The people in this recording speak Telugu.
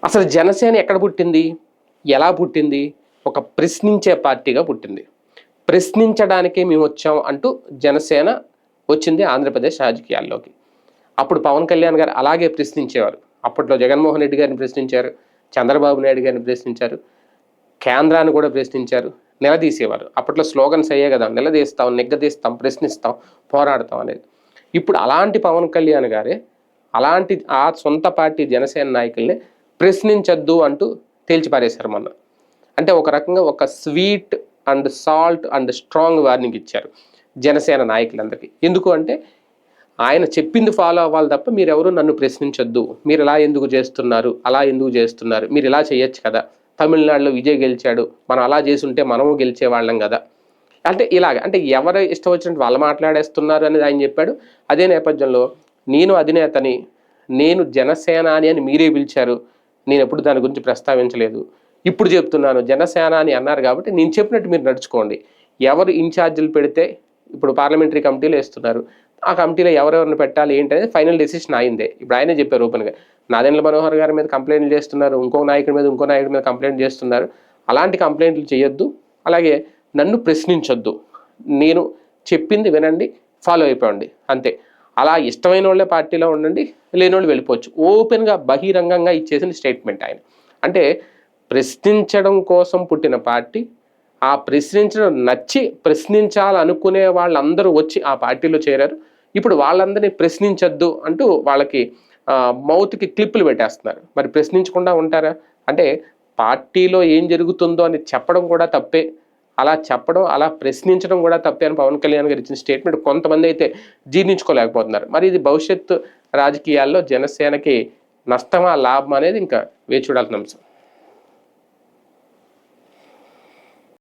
అసలు జనసేన ఎక్కడ పుట్టింది, ఎలా పుట్టింది? ఒక ప్రశ్నించే పార్టీగా పుట్టింది. ప్రశ్నించడానికే మేము వచ్చాం అంటూ జనసేన వచ్చింది ఆంధ్రప్రదేశ్ రాజకీయాల్లోకి. అప్పుడు పవన్ కళ్యాణ్ గారు అలాగే ప్రశ్నించేవారు. అప్పట్లో జగన్మోహన్ రెడ్డి గారిని ప్రశ్నించారు, చంద్రబాబు నాయుడు గారిని ప్రశ్నించారు, కేంద్రాన్ని కూడా ప్రశ్నించారు, నిలదీసేవారు. అప్పట్లో స్లోగన్స్ అయ్యే కదా, నిలదీస్తాం, నిగ్గదీస్తాం, ప్రశ్నిస్తాం, పోరాడతాం అనేది. ఇప్పుడు అలాంటి పవన్ కళ్యాణ్ గారే అలాంటి ఆ సొంత పార్టీ జనసేన నాయకుల్ని ప్రశ్నించద్దు అంటూ తేల్చిపారేశారు మొన్న. అంటే ఒక రకంగా ఒక sweet and salt and strong warning ఇచ్చారు జనసేన నాయకులందరికీ. ఎందుకు అంటే ఆయన చెప్పింది ఫాలో అవ్వాలి తప్ప మీరెవరూ నన్ను ప్రశ్నించొద్దు, మీరు ఇలా ఎందుకు చేస్తున్నారు, అలా ఎందుకు చేస్తున్నారు, మీరు ఇలా చేయొచ్చు కదా, తమిళనాడులో విజయ్ గెలిచాడు, మనం అలా చేసుంటే మనము గెలిచేవాళ్ళం కదా, అంటే ఇలాగ అంటే ఎవరు ఇష్టం వచ్చినట్టు వాళ్ళు మాట్లాడేస్తున్నారు అనేది ఆయన చెప్పాడు. అదే నేపథ్యంలో నేను అధినేతని, నేను జనసేనాని అని మీరే పిలిచారు, నేను ఎప్పుడు దాని గురించి ప్రస్తావించలేదు, ఇప్పుడు చెప్తున్నాను జనసేన అని అన్నారు కాబట్టి నేను చెప్పినట్టు మీరు నడుచుకోండి. ఎవరు ఇన్ఛార్జీలు పెడితే ఇప్పుడు పార్లమెంటరీ కమిటీలు వేస్తున్నారు, ఆ కమిటీలో ఎవరెవరిని పెట్టాలి ఏంటి అనేది ఫైనల్ డెసిషన్ అయిందే. ఇప్పుడు ఆయనే చెప్పారు ఓపెన్గా, నాదెండ్ల మనోహర్ గారి మీద కంప్లైంట్లు చేస్తున్నారు, ఇంకో నాయకుడి మీద కంప్లైంట్ చేస్తున్నారు, అలాంటి కంప్లైంట్లు చేయొద్దు, అలాగే నన్ను ప్రశ్నించొద్దు, నేను చెప్పింది వినండి, ఫాలో అయిపోండి అంతే. అలా ఇష్టమైన వాళ్ళే పార్టీలో ఉండండి, లేని వాళ్ళు వెళ్ళిపోవచ్చు. ఓపెన్గా బహిరంగంగా ఇచ్చేసిన స్టేట్మెంట్ ఆయన. అంటే ప్రశ్నించడం కోసం పుట్టిన పార్టీ, ఆ ప్రశ్నించడం నచ్చి ప్రశ్నించాలనుకునే వాళ్ళందరూ వచ్చి ఆ పార్టీలో చేరారు. ఇప్పుడు వాళ్ళందరినీ ప్రశ్నించొద్దు అంటూ వాళ్ళకి మౌత్కి క్లిప్పులు పెట్టేస్తున్నారు. మరి ప్రశ్నించకుండా ఉంటారా? అంటే పార్టీలో ఏం జరుగుతుందో అని చెప్పడం కూడా తప్పే, అలా చెప్పడం, అలా ప్రశ్నించడం కూడా తప్పే అని పవన్ కళ్యాణ్ గారు ఇచ్చిన స్టేట్మెంట్ కొంతమంది అయితే జీర్ణించుకోలేకపోతున్నారు. మరి ఇది భవిష్యత్తు రాజకీయాల్లో జనసేనకి నష్టమా లాభం అనేది ఇంకా వేచి చూడాల్సిన అంశం.